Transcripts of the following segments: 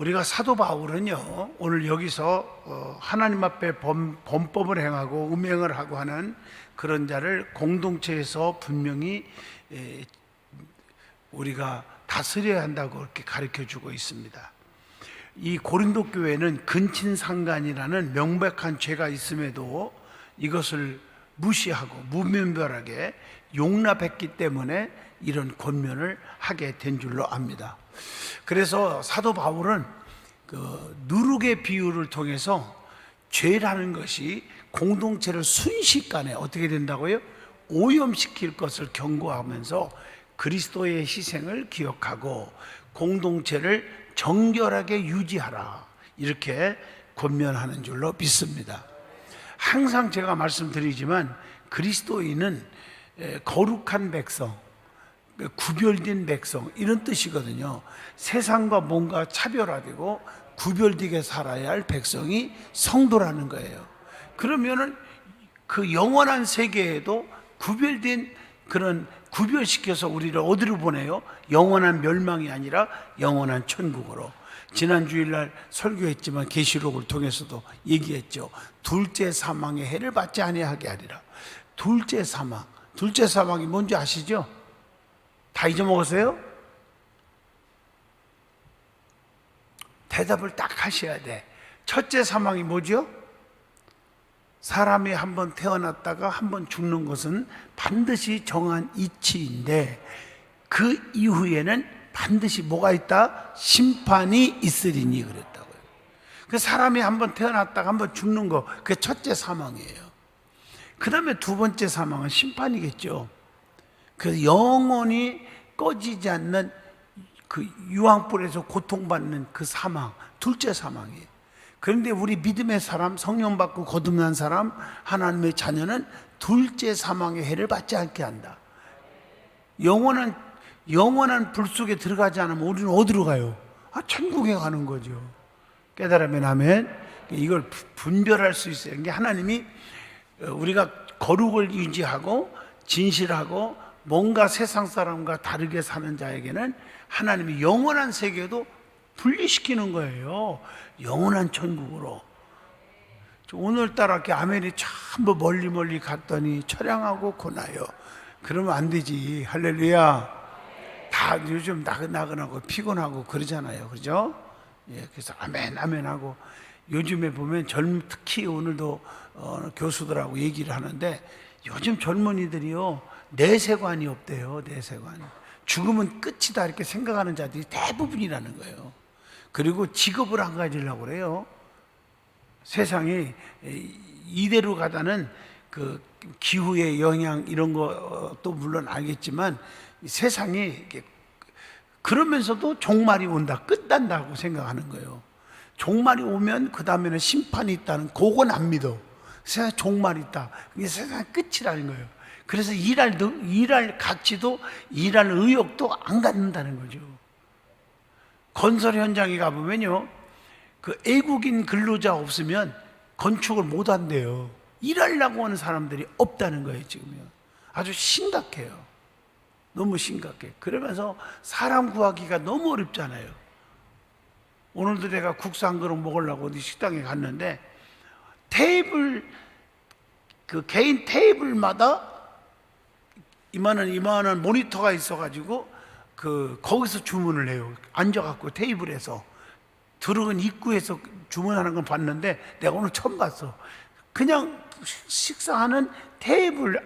우리가 사도 바울은요, 오늘 여기서 하나님 앞에 범법을 행하고 음행을 하고 하는 그런 자를 공동체에서 분명히 우리가 다스려야 한다고 그렇게 가르쳐 주고 있습니다. 이 고린도 교회는 근친상간이라는 명백한 죄가 있음에도 이것을 무시하고 무분별하게 용납했기 때문에 이런 권면을 하게 된 줄로 압니다. 그래서 사도 바울은 그 누룩의 비유를 통해서 죄라는 것이 공동체를 순식간에 어떻게 된다고요? 오염시킬 것을 경고하면서 그리스도의 희생을 기억하고 공동체를 정결하게 유지하라, 이렇게 권면하는 줄로 믿습니다. 항상 제가 말씀드리지만 그리스도인은 거룩한 백성, 구별된 백성, 이런 뜻이거든요. 세상과 뭔가 차별화되고 구별되게 살아야 할 백성이 성도라는 거예요. 그러면은 그 영원한 세계에도 구별된 그런 구별시켜서 우리를 어디로 보내요? 영원한 멸망이 아니라 영원한 천국으로. 지난 주일날 설교했지만 계시록을 통해서도 얘기했죠. 둘째 사망의 해를 받지 아니하게 하리라. 둘째 사망, 둘째 사망이 뭔지 아시죠? 다 잊어먹었어요? 대답을 딱 하셔야 돼. 첫째 사망이 뭐죠? 사람이 한번 태어났다가 한번 죽는 것은 반드시 정한 이치인데 그 이후에는 반드시 뭐가 있다? 심판이 있으리니 그랬다고요. 그 사람이 한번 태어났다가 한번 죽는 거, 그게 첫째 사망이에요. 그 다음에 두 번째 사망은 심판이겠죠. 그래서 영원히 꺼지지 않는 그 유황불에서 고통받는 그 사망, 둘째 사망이에요. 그런데 우리 믿음의 사람, 성령 받고 거듭난 사람, 하나님의 자녀는 둘째 사망의 해를 받지 않게 한다. 영원한 불 속에 들어가지 않으면 우리는 어디로 가요? 천국에 가는 거죠. 깨달으면 아멘. 이걸 분별할 수 있어요. 이게 하나님이 우리가 거룩을 유지하고 진실하고 뭔가 세상 사람과 다르게 사는 자에게는 하나님이 영원한 세계도 분리시키는 거예요. 영원한 천국으로. 오늘따라 이렇게 아멘이 전부 멀리 갔더니 처량하고 고나요. 그러면 안 되지. 할렐루야. 다 요즘 나긋나긋하고 피곤하고 그러잖아요. 그죠? 예, 그래서 아멘 하고 요즘에 보면 특히 오늘도 교수들하고 얘기를 하는데 요즘 젊은이들이요, 내세관이 없대요. 내세관. 죽으면 끝이다 이렇게 생각하는 자들이 대부분이라는 거예요. 그리고 직업을 안 가지려고 그래요. 세상이 이대로 가다는 그 기후의 영향 이런 것도 물론 알겠지만 세상이 그러면서도 종말이 온다, 끝난다고 생각하는 거예요. 종말이 오면 그 다음에는 심판이 있다는, 그건 안 믿어. 세상에 종말이 있다, 그게 세상의 끝이라는 거예요. 그래서 일할 가치도 일할 의욕도 안 갖는다는 거죠. 건설 현장에 가보면요, 그 애국인 근로자 없으면 건축을 못 한대요. 일하려고 하는 사람들이 없다는 거예요. 지금요. 아주 심각해요. 너무 심각해. 그러면서 사람 구하기가 너무 어렵잖아요. 오늘도 내가 국수 한 그릇 먹으려고 어디 식당에 갔는데 그 개인 테이블마다 이만한 모니터가 있어가지고 거기서 주문을 해요. 앉아갖고 테이블에서. 들어온 입구에서 주문하는 건 봤는데 내가 오늘 처음 봤어. 그냥 식사하는 테이블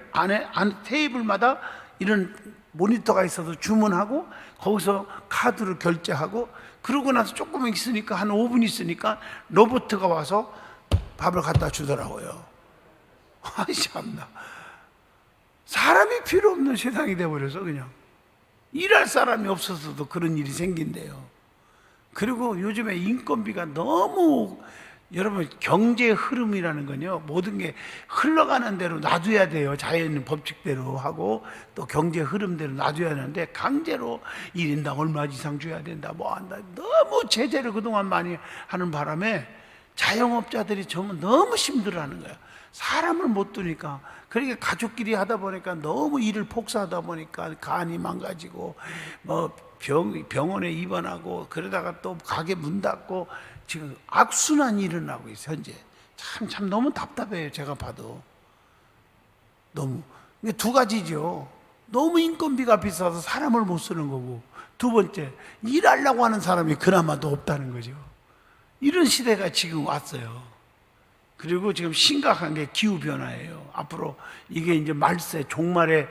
테이블마다 이런 모니터가 있어서 주문하고 거기서 카드로 결제하고, 그러고 나서 조금 있으니까 한 5분 있으니까 로봇가 와서 밥을 갖다 주더라고요. 아이 참나. 사람이 필요 없는 세상이 돼버려서 그냥 일할 사람이 없어서도 그런 일이 생긴대요. 그리고 요즘에 인건비가 너무, 여러분 경제 흐름이라는 건요, 모든 게 흘러가는 대로 놔둬야 돼요. 자연 법칙대로 하고 또 경제 흐름대로 놔둬야 하는데 강제로 1인당 얼마 이상 줘야 된다 뭐 한다, 너무 제재를 그동안 많이 하는 바람에 자영업자들이 정말 너무 힘들어하는 거야. 사람을 못 두니까. 그러니까 가족끼리 하다 보니까 너무 일을 폭사하다 보니까 간이 망가지고 뭐 병원에 입원하고 그러다가 또 가게 문 닫고 지금 악순환이 일어나고 있어요. 현재 참 너무 답답해요. 제가 봐도 너무. 두 가지죠. 너무 인건비가 비싸서 사람을 못 쓰는 거고, 두 번째 일하려고 하는 사람이 그나마도 없다는 거죠. 이런 시대가 지금 왔어요. 그리고 지금 심각한 게 기후변화예요. 앞으로 이게 이제 말세 종말에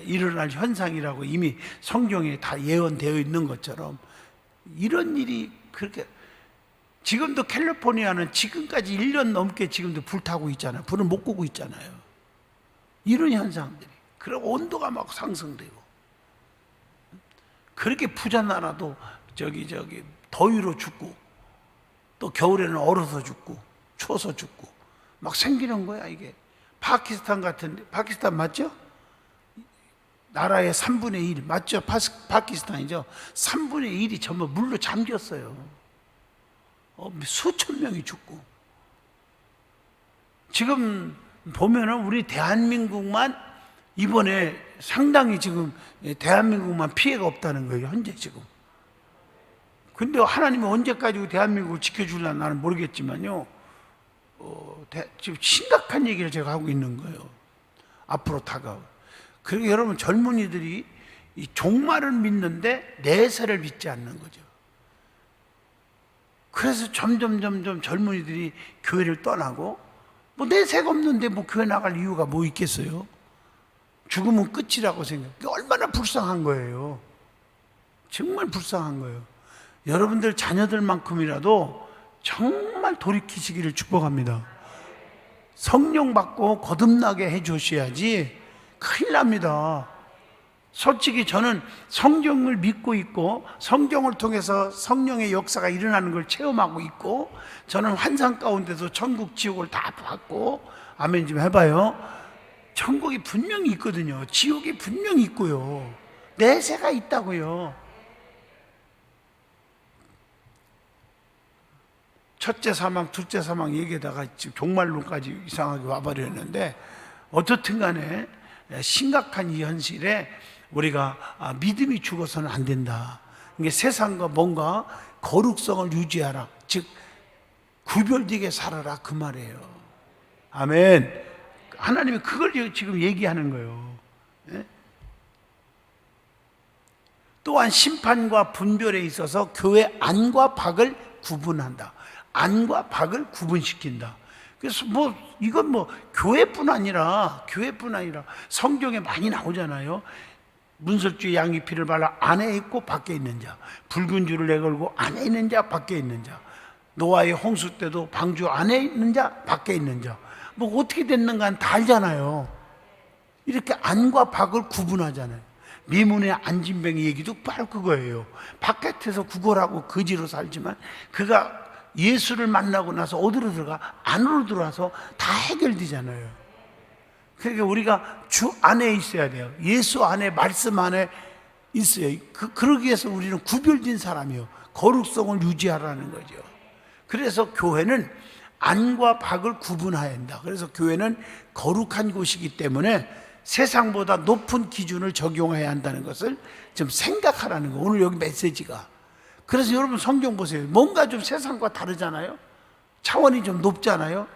일어날 현상이라고 이미 성경에 다 예언되어 있는 것처럼 이런 일이 그렇게, 지금도 캘리포니아는 지금까지 1년 넘게 지금도 불타고 있잖아요. 불을 못 끄고 있잖아요. 이런 현상들이. 그리고 온도가 막 상승되고, 그렇게 부자 나라도 저기 더위로 죽고, 또 겨울에는 얼어서 죽고 추워서 죽고 막 생기는 거야. 이게 파키스탄 같은데, 파키스탄 맞죠? 나라의 3분의 1 맞죠? 파키스탄이죠. 3분의 1이 전부 물로 잠겼어요. 수천 명이 죽고. 지금 보면은 우리 대한민국만 이번에 상당히 지금 대한민국만 피해가 없다는 거예요. 현재 지금. 근데 하나님이 언제까지 대한민국을 지켜주려나 나는 모르겠지만요, 지금 심각한 얘기를 제가 하고 있는 거예요. 앞으로 다가올. 그리고 여러분, 젊은이들이 이 종말을 믿는데 내세를 믿지 않는 거죠. 그래서 점점 젊은이들이 교회를 떠나고, 뭐 내세가 없는데 뭐 교회 나갈 이유가 뭐 있겠어요? 죽으면 끝이라고 생각해. 얼마나 불쌍한 거예요. 정말 불쌍한 거예요. 여러분들 자녀들만큼이라도 정말 돌이키시기를 축복합니다. 성령 받고 거듭나게 해 주셔야지 큰일 납니다. 솔직히 저는 성경을 믿고 있고 성경을 통해서 성령의 역사가 일어나는 걸 체험하고 있고, 저는 환상 가운데서 천국 지옥을 다 봤고, 아멘 좀 해봐요. 천국이 분명히 있거든요. 지옥이 분명히 있고요. 내세가 있다고요. 첫째 사망, 둘째 사망 얘기하다가 지금 종말론까지 이상하게 와버렸는데, 어떻든 간에 심각한 이 현실에 우리가 믿음이 죽어서는 안 된다. 이게 세상과 뭔가 거룩성을 유지하라, 즉 구별되게 살아라, 그 말이에요. 아멘. 하나님이 그걸 지금 얘기하는 거예요. 예? 또한 심판과 분별에 있어서 교회 안과 밖을 구분한다. 안과 밖을 구분시킨다. 그래서 이건 교회뿐 아니라 성경에 많이 나오잖아요. 문설주에 양이 피를 발라 안에 있고 밖에 있는 자, 붉은 줄을 내걸고 안에 있는 자, 밖에 있는 자, 노아의 홍수 때도 방주 안에 있는 자, 밖에 있는 자, 어떻게 됐는가는 다 알잖아요. 이렇게 안과 밖을 구분하잖아요. 미문의 안진뱅이 얘기도 바로 그거예요. 바깥에서 구걸하고 거지로 살지만 그가 예수를 만나고 나서 어디로 들어가? 안으로 들어와서 다 해결되잖아요. 그러니까 우리가 주 안에 있어야 돼요. 예수 안에, 말씀 안에 있어요. 그러기 위해서 우리는 구별된 사람이요, 거룩성을 유지하라는 거죠. 그래서 교회는 안과 밖을 구분해야 한다. 그래서 교회는 거룩한 곳이기 때문에 세상보다 높은 기준을 적용해야 한다는 것을 좀 생각하라는 거, 오늘 여기 메시지가. 그래서 여러분 성경 보세요. 뭔가 좀 세상과 다르잖아요. 차원이 좀 높잖아요.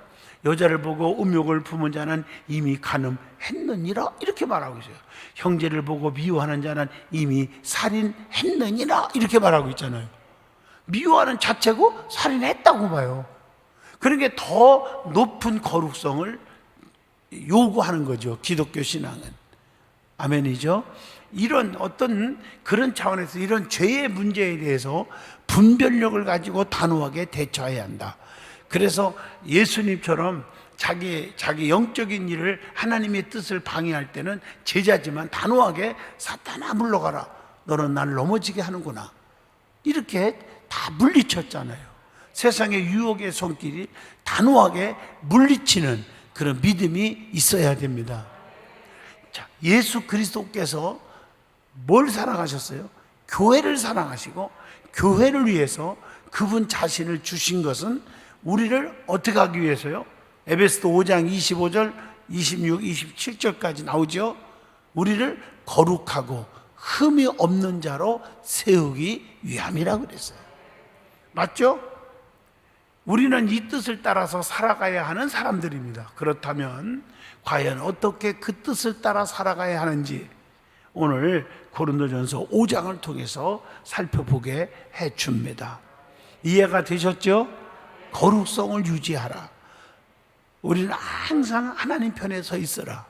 여자를 보고 음욕을 품은 자는 이미 간음했느니라, 이렇게 말하고 있어요. 형제를 보고 미워하는 자는 이미 살인했느니라, 이렇게 말하고 있잖아요. 미워하는 자체고 살인했다고 봐요. 그러니까 더 높은 거룩성을 요구하는 거죠, 기독교 신앙은. 아멘이죠. 이런 어떤 그런 차원에서 이런 죄의 문제에 대해서 분별력을 가지고 단호하게 대처해야 한다. 그래서 예수님처럼 자기 영적인 일을, 하나님의 뜻을 방해할 때는 제자지만 단호하게 사탄아 물러가라, 너는 날 넘어지게 하는구나, 이렇게 다 물리쳤잖아요. 세상의 유혹의 손길이 단호하게 물리치는 그런 믿음이 있어야 됩니다. 자, 예수 그리스도께서 뭘 사랑하셨어요? 교회를 사랑하시고 교회를 위해서 그분 자신을 주신 것은 우리를 어떻게 하기 위해서요? 에베소서 5장 25절, 26, 27절까지 나오죠. 우리를 거룩하고 흠이 없는 자로 세우기 위함이라고 그랬어요. 맞죠? 우리는 이 뜻을 따라서 살아가야 하는 사람들입니다. 그렇다면 과연 어떻게 그 뜻을 따라 살아가야 하는지 오늘 고린도전서 5장을 통해서 살펴보게 해줍니다. 이해가 되셨죠? 거룩성을 유지하라. 우리는 항상 하나님 편에 서 있어라.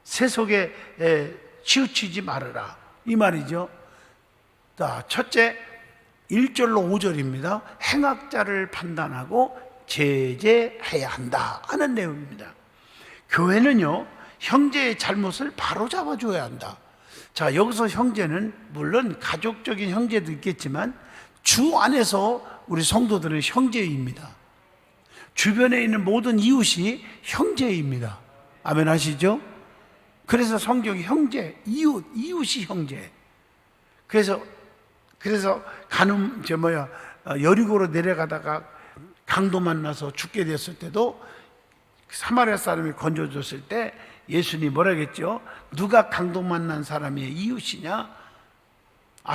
세속에 치우치지 말아라, 이 말이죠. 자, 첫째 1절로 5절입니다. 행악자를 판단하고 제재해야 한다 하는 내용입니다. 교회는요, 형제의 잘못을 바로잡아 줘야 한다. 자, 여기서 형제는 물론 가족적인 형제도 있겠지만 주 안에서 우리 성도들은 형제입니다. 주변에 있는 모든 이웃이 형제입니다. 아멘 하시죠? 그래서 성경이 형제, 이웃이 형제. 그래서 여리고로 내려가다가 강도 만나서 죽게 됐을 때도 사마리아 사람이 건져줬을 때 예수님이 뭐라 했죠? 누가 강도 만난 사람이 이웃이냐?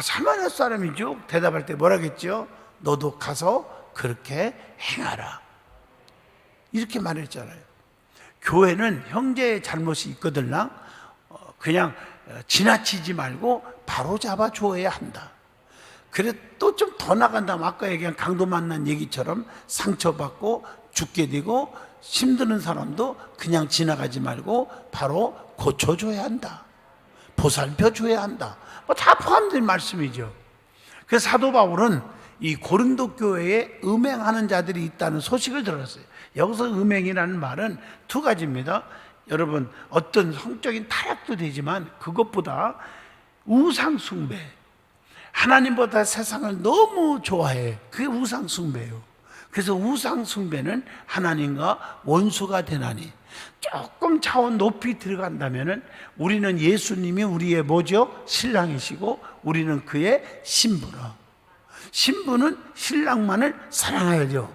사마리아 사람이죠. 대답할 때 뭐라 했죠? 너도 가서 그렇게 행하라, 이렇게 말했잖아요. 교회는 형제의 잘못이 있거든요. 그냥 지나치지 말고 바로 잡아 줘야 한다. 그래 또 좀 더 나간다면 아까 얘기한 강도 만난 얘기처럼 상처받고 죽게 되고 힘드는 사람도 그냥 지나가지 말고 바로 고쳐줘야 한다. 보살펴줘야 한다. 다 포함된 말씀이죠. 그래서 사도 바울은 이 고린도 교회에 음행하는 자들이 있다는 소식을 들었어요. 여기서 음행이라는 말은 두 가지입니다. 여러분, 어떤 성적인 타락도 되지만 그것보다 우상 숭배, 하나님보다 세상을 너무 좋아해. 그게 우상 숭배예요. 그래서 우상 숭배는 하나님과 원수가 되나니, 조금 차원 높이 들어간다면은 우리는 예수님이 우리의 뭐죠? 신랑이시고 우리는 그의 신부라. 신부는 신랑만을 사랑해야죠.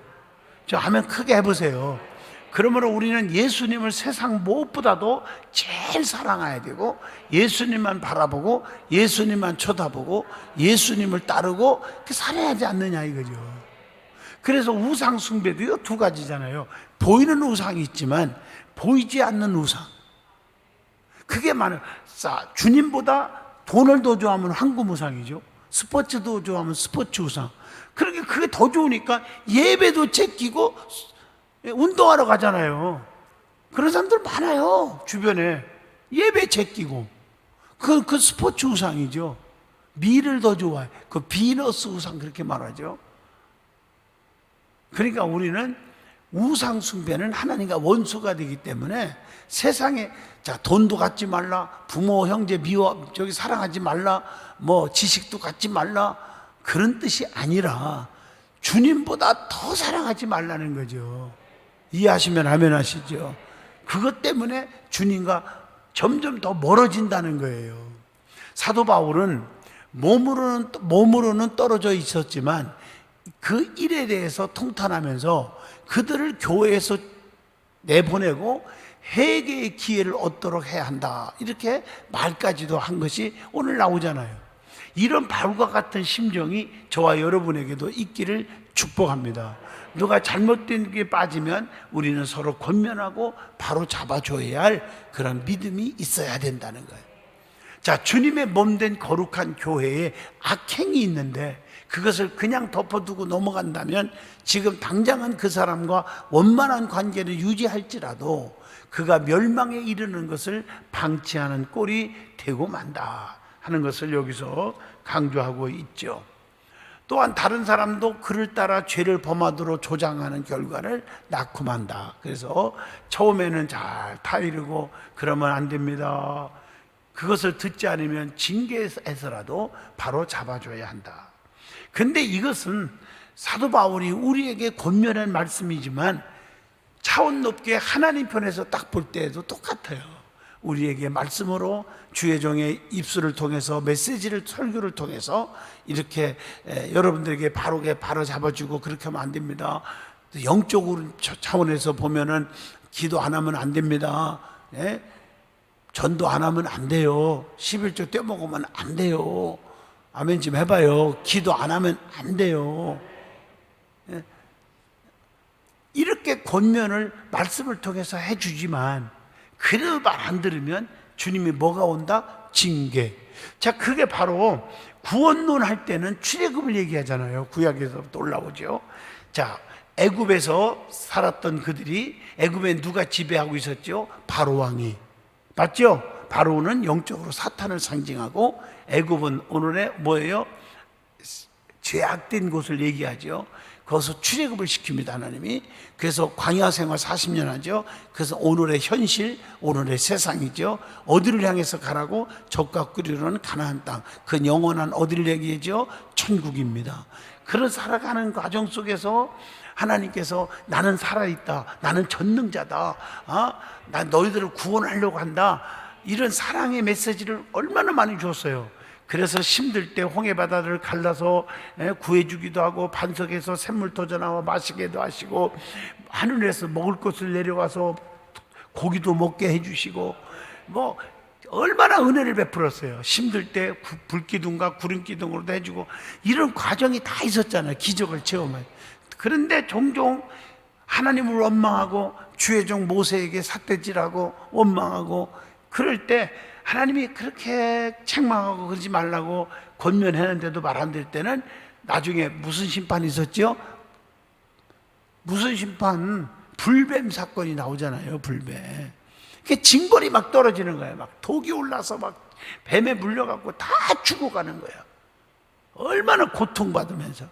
하면 크게 해보세요. 그러므로 우리는 예수님을 세상 무엇보다도 제일 사랑해야 되고, 예수님만 바라보고 예수님만 쳐다보고 예수님을 따르고 살아야 하지 않느냐 이거죠. 그래서 우상 숭배도요, 두 가지잖아요. 보이는 우상이 있지만 보이지 않는 우상, 그게 많아요. 주님보다 돈을 더 좋아하면 황금 우상이죠. 스포츠도 좋아하면 스포츠 우상. 그러니까 그게 더 좋으니까 예배도 제끼고 운동하러 가잖아요. 그런 사람들 많아요. 주변에 예배 제끼고. 그 스포츠 우상이죠. 미를 더 좋아해. 그 비너스 우상 그렇게 말하죠. 그러니까 우리는 우상 숭배는 하나님과 원수가 되기 때문에 세상에 돈도 갖지 말라, 부모 형제 미워 저기 사랑하지 말라, 뭐 지식도 갖지 말라, 그런 뜻이 아니라 주님보다 더 사랑하지 말라는 거죠. 이해하시면 아멘 하시죠. 그것 때문에 주님과 점점 더 멀어진다는 거예요. 사도 바울은 몸으로는 떨어져 있었지만 그 일에 대해서 통탄하면서 그들을 교회에서 내보내고 회개의 기회를 얻도록 해야 한다, 이렇게 말까지도 한 것이 오늘 나오잖아요. 이런 바울과 같은 심정이 저와 여러분에게도 있기를 축복합니다. 누가 잘못된 게 빠지면 우리는 서로 권면하고 바로 잡아줘야 할 그런 믿음이 있어야 된다는 거예요. 주님의 몸된 거룩한 교회에 악행이 있는데 그것을 그냥 덮어두고 넘어간다면 지금 당장은 그 사람과 원만한 관계를 유지할지라도 그가 멸망에 이르는 것을 방치하는 꼴이 되고 만다 하는 것을 여기서 강조하고 있죠. 또한 다른 사람도 그를 따라 죄를 범하도록 조장하는 결과를 낳고 만다. 그래서 처음에는 잘 타이르고 그러면 안 됩니다. 그것을 듣지 않으면 징계해서라도 바로 잡아줘야 한다. 근데 이것은 사도 바울이 우리에게 권면한 말씀이지만 차원 높게 하나님 편에서 딱 볼 때에도 똑같아요. 우리에게 말씀으로 주의 종의 입술을 통해서 메시지를, 설교를 통해서 이렇게 여러분들에게 바로 잡아주고 그렇게 하면 안 됩니다. 영적으로 차원에서 보면은 기도 안 하면 안 됩니다. 예? 전도 안 하면 안 돼요. 11조 떼먹으면 안 돼요. 아멘 좀 해봐요. 기도 안 하면 안 돼요. 예? 이렇게 권면을 말씀을 통해서 해주지만 그래도 말 안 들으면 주님이 뭐가 온다? 징계. 자, 그게 바로 구원론 할 때는 출애굽을 얘기하잖아요. 구약에서부터 올라오죠. 자, 애굽에서 살았던 그들이 애굽에 누가 지배하고 있었죠? 바로 왕이. 맞죠? 바로는 영적으로 사탄을 상징하고 애굽은 오늘의 뭐예요? 죄악된 곳을 얘기하죠. 거기서 출애굽을 시킵니다, 하나님이. 그래서 광야 생활 40년 하죠. 그래서 오늘의 현실, 오늘의 세상이죠. 어디를 향해서 가라고? 적과 꿀이로는 가나안 땅. 그 영원한 어디를 얘기하죠? 천국입니다. 그런 살아가는 과정 속에서 하나님께서 나는 살아있다, 나는 전능자다, 난 너희들을 구원하려고 한다, 이런 사랑의 메시지를 얼마나 많이 줬어요. 그래서 힘들 때 홍해바다를 갈라서 구해주기도 하고, 반석에서 샘물 터져나와 마시게도 하시고, 하늘에서 먹을 것을 내려와서 고기도 먹게 해주시고, 뭐 얼마나 은혜를 베풀었어요. 힘들 때 불기둥과 구름기둥으로도 해주고, 이런 과정이 다 있었잖아요. 기적을 체험할. 그런데 종종 하나님을 원망하고 주의 종 모세에게 삿대질하고 원망하고, 그럴 때 하나님이 그렇게 책망하고 그러지 말라고 권면했는데도 말 안 될 때는 나중에 무슨 심판이 있었죠? 무슨 심판? 불뱀 사건이 나오잖아요. 불뱀. 그게 징벌이 막 떨어지는 거예요. 막 독이 올라서 막 뱀에 물려갖고 다 죽어가는 거예요. 얼마나 고통받으면서.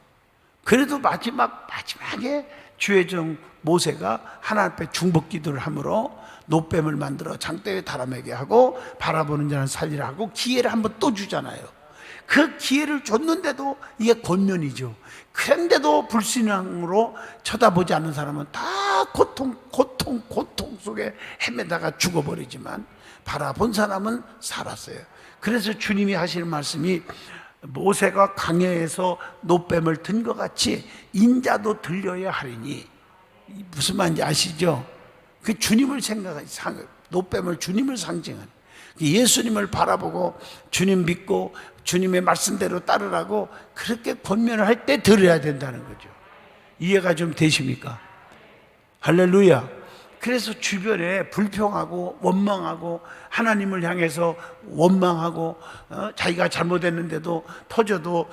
그래도 마지막에 주의 종 모세가 하나님 앞에 중복 기도를 함으로 노뱀을 만들어 장대에 달아매게 하고 바라보는 자는 살리라 하고 기회를 한번 또 주잖아요. 그 기회를 줬는데도 이게 권면이죠. 그런데도 불신앙으로 쳐다보지 않는 사람은 다 고통 속에 헤매다가 죽어버리지만 바라본 사람은 살았어요. 그래서 주님이 하시는 말씀이 모세가 강야에서 노뱀을 든 것 같이 인자도 들려야 하리니, 무슨 말인지 아시죠? 그 주님을 노뱀을 주님을 상징하는, 예수님을 바라보고 주님 믿고 주님의 말씀대로 따르라고 그렇게 권면을 할 때 들어야 된다는 거죠. 이해가 좀 되십니까? 할렐루야. 그래서 주변에 불평하고 원망하고 하나님을 향해서 원망하고 자기가 잘못했는데도 터져도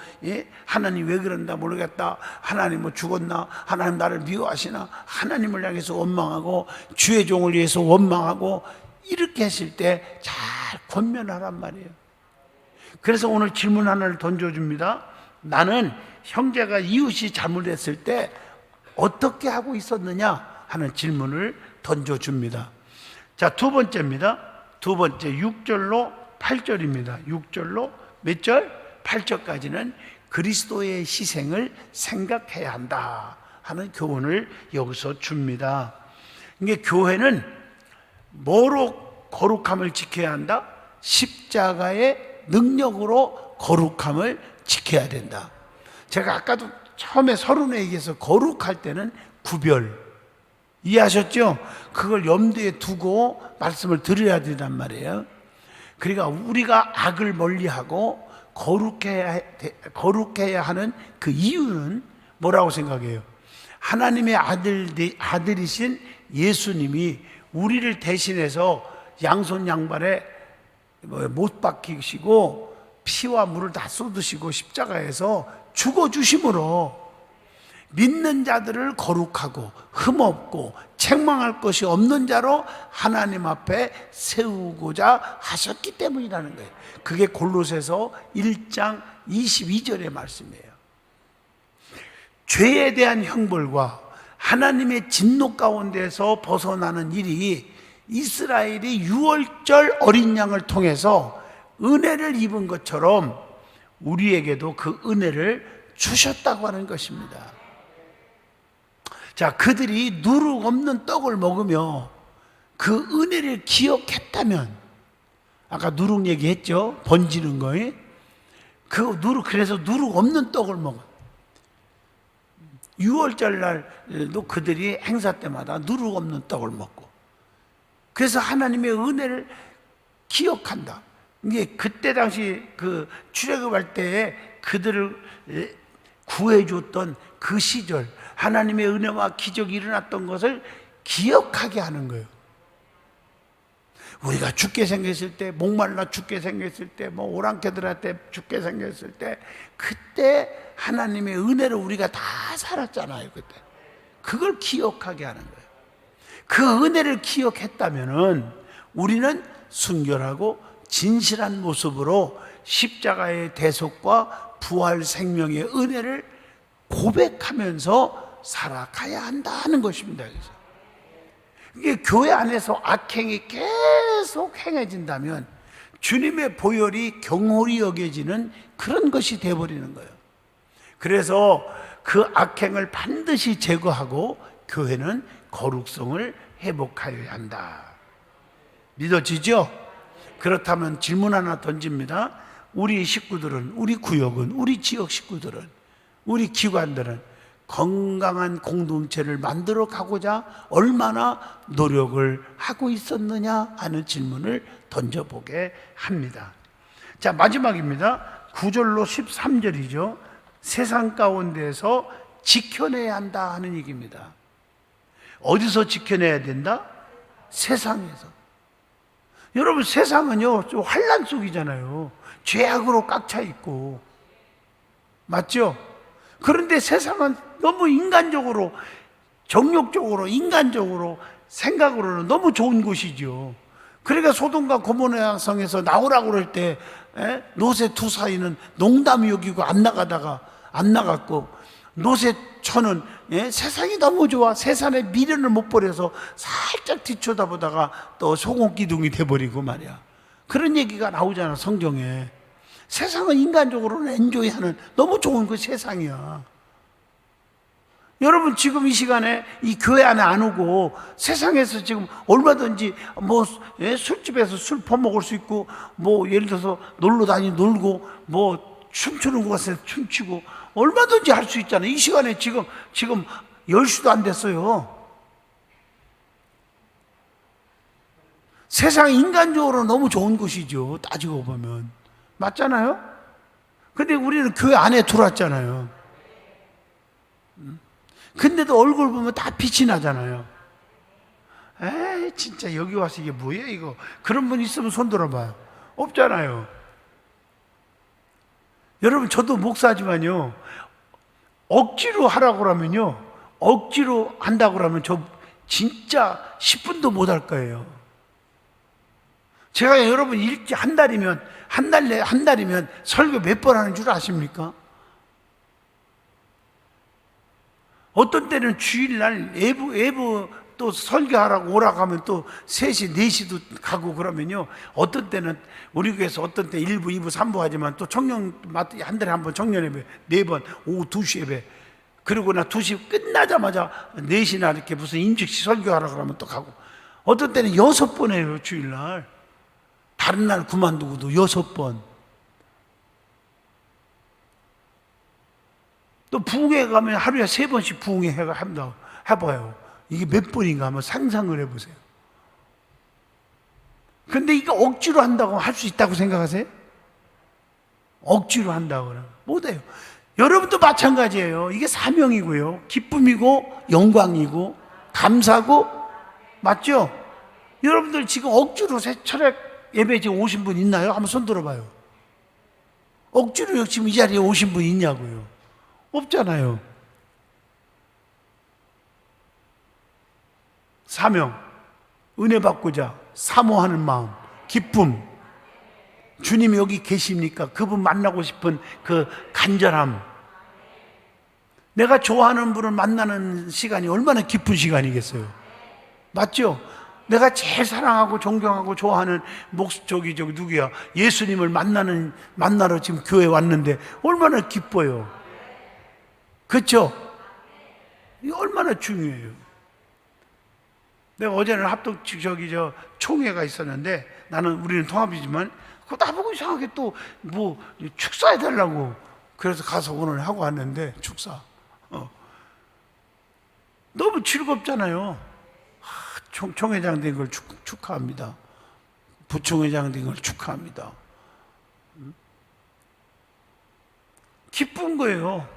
하나님 왜 그런다 모르겠다, 하나님 뭐 죽었나, 하나님 나를 미워하시나, 하나님을 향해서 원망하고 주의 종을 위해서 원망하고, 이렇게 했을 때 잘 권면하란 말이에요. 그래서 오늘 질문 하나를 던져줍니다. 나는 형제가 이웃이 잘못했을 때 어떻게 하고 있었느냐 하는 질문을 던져줍니다. 자, 두 번째입니다. 두 번째 6절로 8절입니다. 6절로 몇 절? 8절까지는 그리스도의 희생을 생각해야 한다 하는 교훈을 여기서 줍니다. 이게 교회는 뭐로 거룩함을 지켜야 한다? 십자가의 능력으로 거룩함을 지켜야 된다. 제가 아까도 처음에 서론에 얘기해서 거룩할 때는 구별, 이해하셨죠? 그걸 염두에 두고 말씀을 드려야 된단 말이에요. 그러니까 우리가 악을 멀리하고 거룩해야 하는 그 이유는 뭐라고 생각해요? 하나님의 아들이신 예수님이 우리를 대신해서 양손 양발에 못 박히시고 피와 물을 다 쏟으시고 십자가에서 죽어주심으로 믿는 자들을 거룩하고 흠없고 책망할 것이 없는 자로 하나님 앞에 세우고자 하셨기 때문이라는 거예요. 그게 골로새서 1장 22절의 말씀이에요. 죄에 대한 형벌과 하나님의 진노 가운데서 벗어나는 일이 이스라엘이 유월절 어린 양을 통해서 은혜를 입은 것처럼 우리에게도 그 은혜를 주셨다고 하는 것입니다. 자, 그들이 누룩 없는 떡을 먹으며 그 은혜를 기억했다면, 아까 누룩 얘기했죠? 번지는 거에. 그래서 누룩 없는 떡을 먹어. 6월절 날도 그들이 행사 때마다 누룩 없는 떡을 먹고, 그래서 하나님의 은혜를 기억한다. 이게 그때 당시 그 출애굽할 때에 그들을 구해줬던 그 시절, 하나님의 은혜와 기적이 일어났던 것을 기억하게 하는 거예요. 우리가 죽게 생겼을 때, 목말라 죽게 생겼을 때, 뭐 오랑캐들한테 죽게 생겼을 때, 그때 하나님의 은혜로 우리가 다 살았잖아요. 그때 그걸 기억하게 하는 거예요. 그 은혜를 기억했다면은 우리는 순결하고 진실한 모습으로 십자가의 대속과 부활 생명의 은혜를 고백하면서 살아가야 한다는 것입니다. 그래서 이게 교회 안에서 악행이 계속 행해진다면 주님의 보혈이 경홀히 여겨지는 그런 것이 되어버리는 거예요. 그래서 그 악행을 반드시 제거하고 교회는 거룩성을 회복하여야 한다. 믿어지죠? 그렇다면 질문 하나 던집니다. 우리 식구들은, 우리 구역은, 우리 지역 식구들은, 우리 기관들은 건강한 공동체를 만들어 가고자 얼마나 노력을 하고 있었느냐 하는 질문을 던져보게 합니다. 자, 마지막입니다. 9절로 13절이죠. 세상 가운데서 지켜내야 한다 하는 얘기입니다. 어디서 지켜내야 된다? 세상에서. 여러분, 세상은요 좀 환란 속이잖아요. 죄악으로 꽉 차 있고, 맞죠? 그런데 세상은 너무 인간적으로, 정욕적으로, 인간적으로 생각으로는 너무 좋은 곳이죠. 그러니까 소돔과 고모라 성에서 나오라고 그럴 때 노세 두 사이는 농담이 여기고 안 나갔고, 노세처는 세상이 너무 좋아, 세상에 미련을 못 버려서 살짝 뒤쳐다보다가 또 소금기둥이 돼버리고 말이야. 그런 얘기가 나오잖아, 성경에. 세상은 인간적으로는 엔조이하는 너무 좋은 그 세상이야. 여러분, 지금 이 시간에 이 교회 안에 안 오고 세상에서 지금 얼마든지 뭐 술집에서 술 퍼먹을 수 있고, 뭐 예를 들어서 놀러 놀고, 뭐 춤추는 곳에 춤추고 얼마든지 할 수 있잖아요. 이 시간에 지금 10시도 안 됐어요. 세상 인간적으로 너무 좋은 곳이죠, 따지고 보면. 맞잖아요? 근데 우리는 교회 안에 들어왔잖아요. 근데도 얼굴 보면 다 빛이 나잖아요. 에이, 진짜 여기 와서 이게 뭐야 이거. 그런 분 있으면 손 들어봐요. 없잖아요. 여러분, 저도 목사지만요, 억지로 하라고 그러면요, 억지로 한다고 그러면 저 진짜 10분도 못 할 거예요. 제가 여러분 한 달이면 설교 몇 번 하는 줄 아십니까? 어떤 때는 주일날 외부 또 설교하라고 오라고 하면 또 3시, 4시도 가고 그러면요, 어떤 때는 우리 교회에서 어떤 때 1부, 2부, 3부 하지만 또 청년, 한 달에 한 번 청년 예배 4번, 오후 2시 예배, 그리고 나 2시 끝나자마자 4시나 이렇게 무슨 임직시 설교하라고 하면 또 가고, 어떤 때는 6번 해요, 주일날. 다른 날 그만두고도 6번. 또 부흥회 가면 하루에 3번씩 부흥회 해봐요. 이게 몇 번인가 한번 상상을 해보세요. 근데 이거 억지로 한다고 할 수 있다고 생각하세요? 억지로 한다고 그러면 못해요. 여러분도 마찬가지예요. 이게 사명이고요, 기쁨이고 영광이고 감사고, 맞죠? 여러분들 지금 억지로 철학 예배 지금 오신 분 있나요? 한번 손 들어봐요. 억지로 지금 이 자리에 오신 분 있냐고요? 없잖아요. 사명, 은혜 받고자 사모하는 마음, 기쁨, 주님이 여기 계십니까? 그분 만나고 싶은 그 간절함. 내가 좋아하는 분을 만나는 시간이 얼마나 기쁜 시간이겠어요? 맞죠? 내가 제일 사랑하고 존경하고 좋아하는 누구야? 예수님을 만나러 지금 교회에 왔는데 얼마나 기뻐요. 그렇죠? 이게 얼마나 중요해요. 내가 어제는 총회가 있었는데, 우리는 통합이지만 그거 나보고 이상하게 또 축사해달라고, 그래서 가서 오늘 하고 왔는데, 축사. 너무 즐겁잖아요. 총회장 된 걸 축하합니다. 부총회장 된 걸 축하합니다. 기쁜 거예요.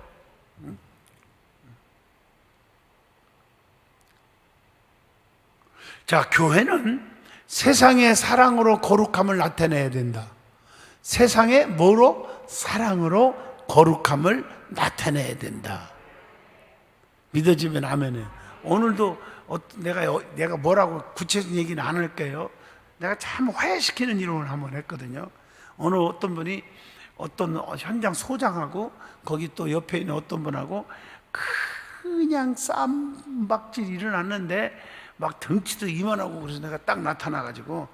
자, 교회는 세상의 사랑으로 거룩함을 나타내야 된다. 세상의 뭐로? 사랑으로 거룩함을 나타내야 된다. 믿어지면 아멘해요. 오늘도 내가 뭐라고 구체적인 얘기는 안 할게요. 내가 참 화해시키는 이론을 한번 했거든요. 어느 어떤 분이 어떤 현장 소장하고 거기 또 옆에 있는 어떤 분하고 그냥 쌈박질이 일어났는데 막 덩치도 이만하고 그래서 내가 딱 나타나가지고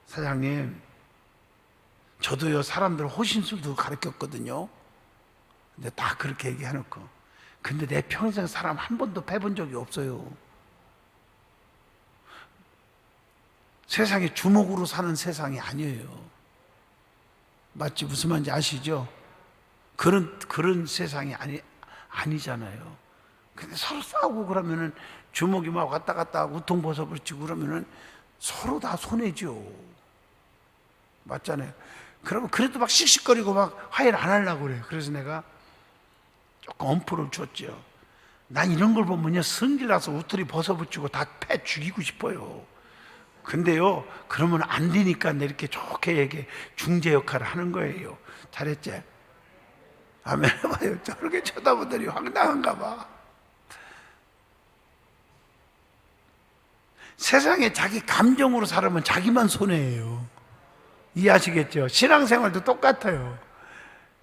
사장님, 저도요 사람들 호신술도 가르쳤거든요. 근데 다 그렇게 얘기해놓고 근데 내 평생 사람 한 번도 패본 적이 없어요. 세상에 주먹으로 사는 세상이 아니에요. 맞지? 무슨 말인지 아시죠? 그런 세상이 아니잖아요. 근데 서로 싸우고 그러면은 주먹이 막 왔다 갔다 하고 우통 벗어버리고 그러면은 서로 다 손해죠. 맞잖아요. 그러면 그래도 막 씩씩거리고 막 화해를 안 하려고 그래요. 그래서 내가 조금 엄포를 줬죠. 난 이런 걸 보면요, 성질나서 우투리 벗어붙이고 다 패 죽이고 싶어요. 근데요, 그러면 안 되니까 내 이렇게 좋게 얘기해 중재 역할을 하는 거예요. 잘했지? 아멘. 봐요. 저렇게 쳐다보더니 황당한가 봐. 세상에 자기 감정으로 살아면 자기만 손해예요. 이해하시겠죠? 신앙생활도 똑같아요.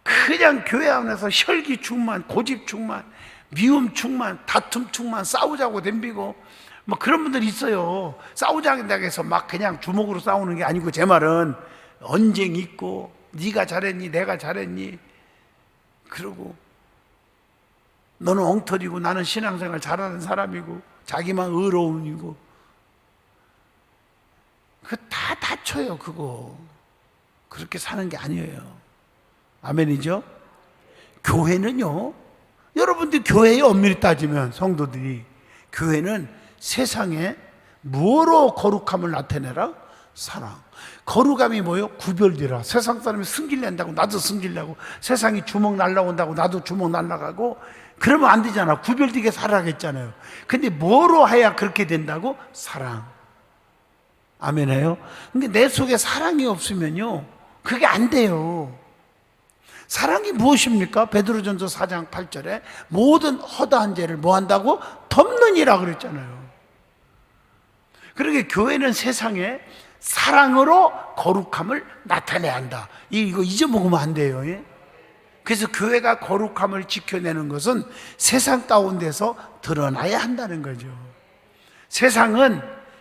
그냥 교회 안에서 혈기 충만, 고집 충만, 미움 충만, 다툼 충만, 싸우자고 덤비고 뭐 그런 분들이 있어요. 싸우자고 해서 막 그냥 주먹으로 싸우는 게 아니고, 제 말은 언쟁 있고 네가 잘했니 내가 잘했니 그러고 너는 엉터리고 나는 신앙생활 잘하는 사람이고 자기만 의로움이고 그거 다 다쳐요. 그거 그렇게 사는 게 아니에요. 아멘이죠? 교회는요, 여러분들 교회에 엄밀히 따지면 성도들이, 교회는 세상에 뭐로 거룩함을 나타내라? 사랑. 거룩함이 뭐요? 구별되라. 세상 사람이 승질낸다고 나도 승질내고, 세상이 주먹 날라온다고 나도 주먹 날라가고, 그러면 안 되잖아. 구별되게 살아야겠잖아요. 근데 뭐로 해야 그렇게 된다고? 사랑. 아멘해요? 근데 내 속에 사랑이 없으면요, 그게 안 돼요. 사랑이 무엇입니까? 베드로전서 4장 8절에 모든 허다한 죄를 뭐 한다고? 덮느니라 그랬잖아요. 그러게 교회는 세상에 사랑으로 거룩함을 나타내야 한다. 이거 잊어먹으면 안 돼요. 그래서 교회가 거룩함을 지켜내는 것은 세상 가운데서 드러나야 한다는 거죠. 세상은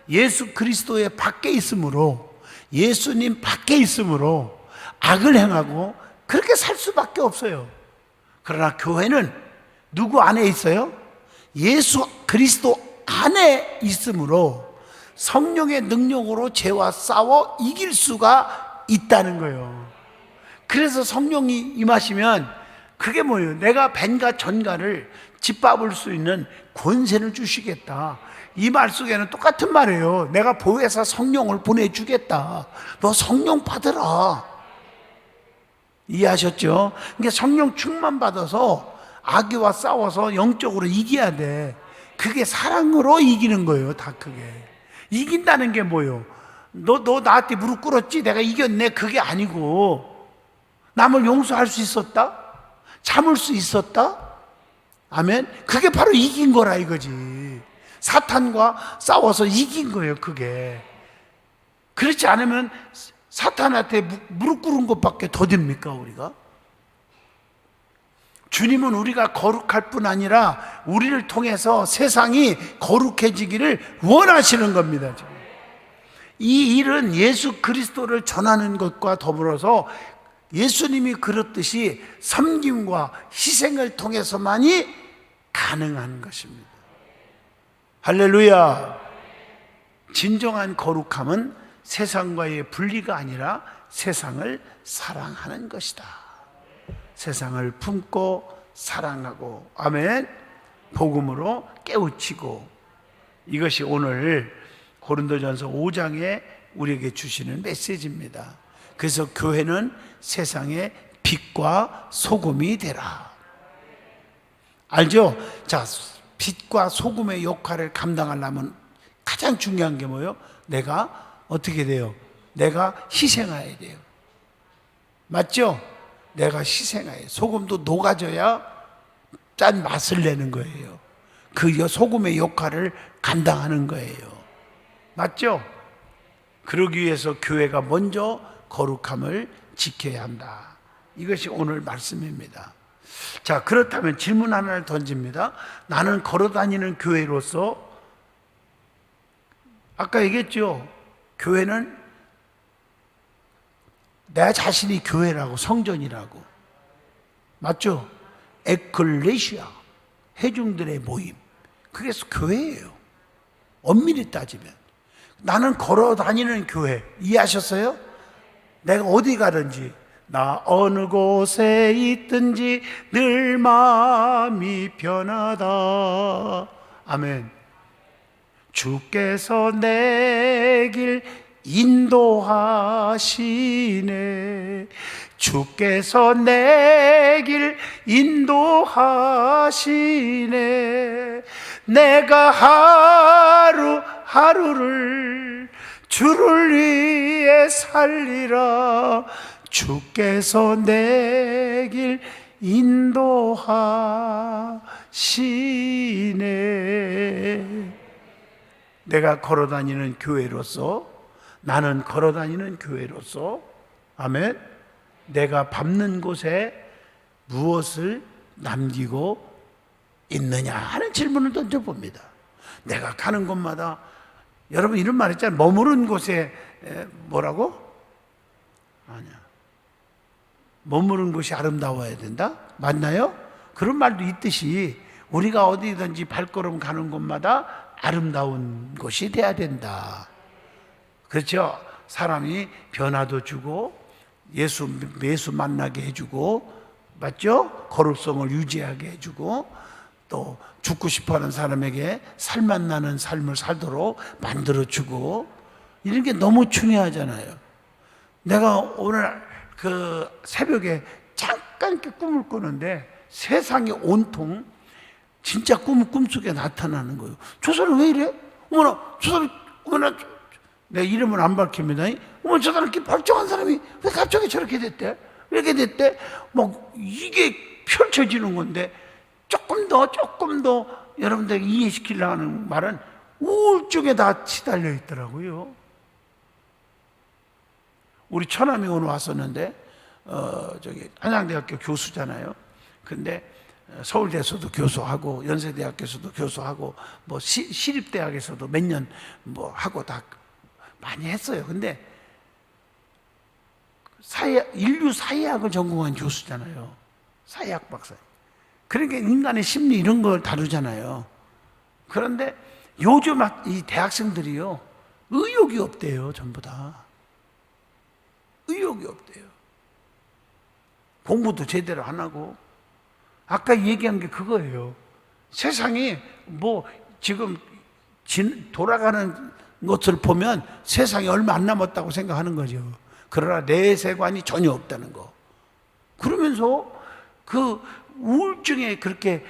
예수 그리스도의 밖에 있으므로, 예수님 밖에 있으므로 악을 행하고 그렇게 살 수밖에 없어요. 그러나 교회는 누구 안에 있어요? 예수 그리스도 안에 있으므로 성령의 능력으로 죄와 싸워 이길 수가 있다는 거예요. 그래서 성령이 임하시면 그게 뭐예요? 내가 뱀과 전갈을 짓밟을 수 있는 권세를 주시겠다. 이 말 속에는 똑같은 말이에요. 내가 보혜사 성령을 보내주겠다. 너 성령 받으라. 이해하셨죠? 그러니까 성령 충만 받아서 악의와 싸워서 영적으로 이겨야 돼. 그게 사랑으로 이기는 거예요. 다 그게 이긴다는 게 뭐예요? 너 나한테 무릎 꿇었지? 내가 이겼네. 그게 아니고, 남을 용서할 수 있었다? 참을 수 있었다? 아멘. 그게 바로 이긴 거라 이거지. 사탄과 싸워서 이긴 거예요. 그게 그렇지 않으면 사탄한테 무릎 꿇은 것밖에 더 됩니까? 우리가? 주님은 우리가 거룩할 뿐 아니라 우리를 통해서 세상이 거룩해지기를 원하시는 겁니다. 지금. 이 일은 예수 그리스도를 전하는 것과 더불어서 예수님이 그렇듯이 섬김과 희생을 통해서만이 가능한 것입니다. 할렐루야. 진정한 거룩함은 세상과의 분리가 아니라 세상을 사랑하는 것이다. 세상을 품고 사랑하고, 아멘. 복음으로 깨우치고, 이것이 오늘 고린도전서 5장에 우리에게 주시는 메시지입니다. 그래서 교회는 세상의 빛과 소금이 되라. 알죠? 자, 빛과 소금의 역할을 감당하려면 가장 중요한 게 뭐예요? 내가 어떻게 돼요? 내가 희생해야 돼요. 맞죠? 내가 희생해야. 소금도 녹아져야 짠 맛을 내는 거예요. 그 소금의 역할을 감당하는 거예요. 맞죠? 그러기 위해서 교회가 먼저 거룩함을 지켜야 한다. 이것이 오늘 말씀입니다. 자, 그렇다면 질문 하나를 던집니다. 나는 걸어다니는 교회로서, 아까 얘기했죠? 교회는 내 자신이 교회라고, 성전이라고. 맞죠? 에클레시아, 회중들의 모임. 그게 교회예요. 엄밀히 따지면. 나는 걸어다니는 교회. 이해하셨어요? 내가 어디 가든지, 나 어느 곳에 있든지 늘 마음이 변하다. 아멘. 주께서 내 길 인도하시네. 주께서 내 길 인도하시네. 내가 하루하루를 주를 위해 살리라. 주께서 내 길 인도하시네. 내가 걸어다니는 교회로서, 나는 걸어다니는 교회로서, 아멘, 내가 밟는 곳에 무엇을 남기고 있느냐 하는 질문을 던져봅니다. 내가 가는 곳마다, 여러분 이런 말 있잖아요. 머무른 곳에 뭐라고? 아니야. 머무른 곳이 아름다워야 된다? 맞나요? 그런 말도 있듯이 우리가 어디든지 발걸음 가는 곳마다 아름다운 곳이 돼야 된다. 그렇죠? 사람이 변화도 주고 예수 만나게 해주고, 맞죠? 거룩성을 유지하게 해주고, 또 죽고 싶어하는 사람에게 살맛 나는 삶을 살도록 만들어주고, 이런 게 너무 중요하잖아요. 내가 오늘 그 새벽에 잠깐 이렇게 꿈을 꾸는데 세상이 온통 진짜 꿈속에 나타나는 거예요. 저 사람 왜 이래? 어머나, 저 사람, 어머나, 내 이름은 안 밝힙니다. 어머, 저 사람 이렇게 멀쩡한 사람이 왜 갑자기 저렇게 됐대? 왜 이렇게 됐대? 뭐, 이게 펼쳐지는 건데, 조금 더 여러분들에게 이해시키려고 하는 말은 우울증에 다 치달려 있더라고요. 우리 처남이 오늘 왔었는데, 저기, 한양대학교 교수잖아요. 근데, 서울대에서도 교수하고, 연세대학교에서도 교수하고, 뭐, 시립대학에서도 몇 년 뭐 하고 다 많이 했어요. 근데, 인류 사회학을 전공한 교수잖아요. 사회학 박사. 그러니까 인간의 심리 이런 걸 다루잖아요. 그런데 요즘 이 대학생들이요, 의욕이 없대요. 전부 다 의욕이 없대요. 공부도 제대로 안 하고. 아까 얘기한 게 그거예요. 세상이 뭐 지금 돌아가는 것을 보면 세상이 얼마 안 남았다고 생각하는 거죠. 그러나 내세관이 전혀 없다는 거. 그러면서 그 우울증에 그렇게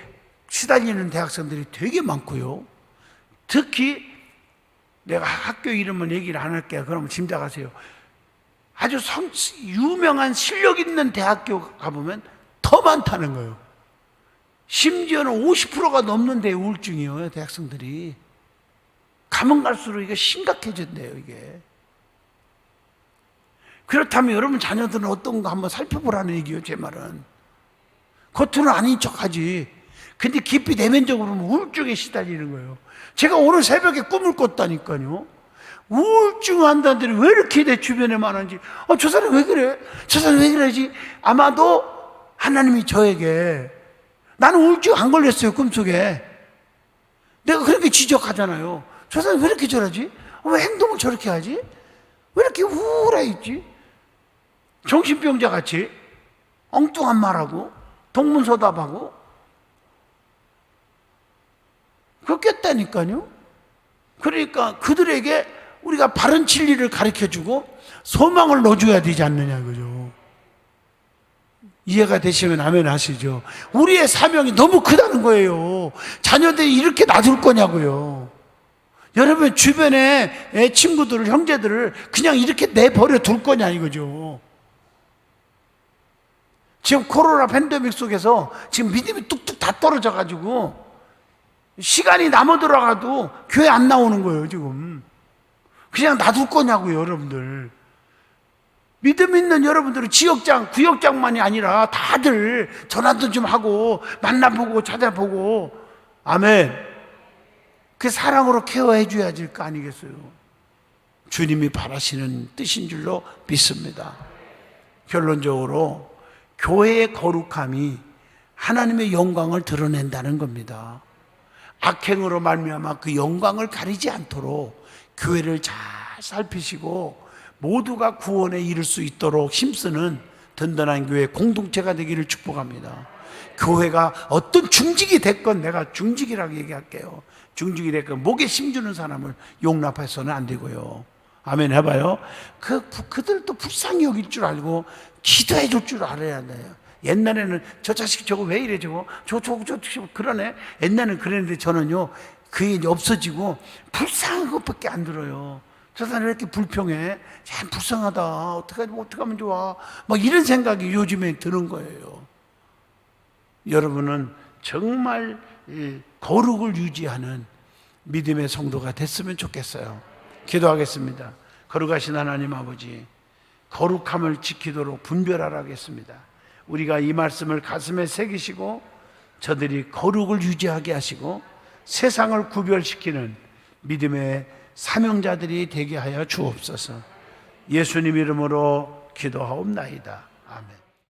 시달리는 대학생들이 되게 많고요. 특히 내가 학교 이름은 얘기를 안 할게요. 그러면 짐작하세요. 아주 유명한 실력 있는 대학교 가보면 더 많다는 거예요. 심지어는 50%가 넘는데 우울증이요, 대학생들이. 가면 갈수록 이게 심각해진대요, 이게. 그렇다면 여러분 자녀들은 어떤 거 한번 살펴보라는 얘기예요, 제 말은. 겉으로는 아닌 척하지. 근데 깊이 내면적으로는 우울증에 시달리는 거예요. 제가 오늘 새벽에 꿈을 꿨다니까요. 우울증 환자들이 왜 이렇게 내 주변에 많은지, 저 사람 왜 그래? 저 사람 왜 그러지? 아마도 하나님이 저에게, 나는 우울증 안 걸렸어요, 꿈속에. 내가 그렇게 지적하잖아요. 저 사람 왜 이렇게 저러지? 왜 행동을 저렇게 하지? 왜 이렇게 우울해 있지? 정신병자 같이 엉뚱한 말하고 동문서답하고. 그거 깼다니까요. 그러니까 그들에게 우리가 바른 진리를 가르쳐주고 소망을 넣어줘야 되지 않느냐 그죠. 이해가 되시면 아멘 하시죠. 우리의 사명이 너무 크다는 거예요. 자녀들이 이렇게 놔둘 거냐고요. 여러분 주변에 친구들을, 형제들을 그냥 이렇게 내버려 둘 거냐 이거죠. 지금 코로나 팬데믹 속에서 지금 믿음이 뚝뚝 다 떨어져 가지고 시간이 남아돌아가도 교회 안 나오는 거예요 지금. 그냥 놔둘 거냐고요 여러분들. 믿음 있는 여러분들은 지역장, 구역장만이 아니라 다들 전화도 좀 하고 만나보고 찾아보고, 아멘. 그 사랑으로 케어해 줘야 될 거 아니겠어요. 주님이 바라시는 뜻인 줄로 믿습니다. 결론적으로 교회의 거룩함이 하나님의 영광을 드러낸다는 겁니다. 악행으로 말미암아 그 영광을 가리지 않도록 교회를 잘 살피시고 모두가 구원에 이를 수 있도록 힘쓰는 든든한 교회 공동체가 되기를 축복합니다. 교회가 어떤 중직이 됐건, 내가 중직이라고 얘기할게요. 중직이 됐건 목에 심주는 사람을 용납해서는 안 되고요. 아멘 해봐요. 그들도 불쌍히 여길 줄 알고 기도해 줄 줄 알아야 돼요. 옛날에는 저 자식 저거 왜 이래 저거 그러네. 옛날에는 그랬는데 저는요 그게 이제 없어지고 불쌍한 것밖에 안 들어요. 저 사람 왜 이렇게 불평해? 참 불쌍하다. 어떻게 하면 좋아? 막 이런 생각이 요즘에 드는 거예요. 여러분은 정말 거룩을 유지하는 믿음의 성도가 됐으면 좋겠어요. 기도하겠습니다. 거룩하신 하나님 아버지, 거룩함을 지키도록 분별하라 하겠습니다. 우리가 이 말씀을 가슴에 새기시고 저들이 거룩을 유지하게 하시고 세상을 구별시키는 믿음의 사명자들이 되게 하여 주옵소서. 예수님 이름으로 기도하옵나이다. 아멘.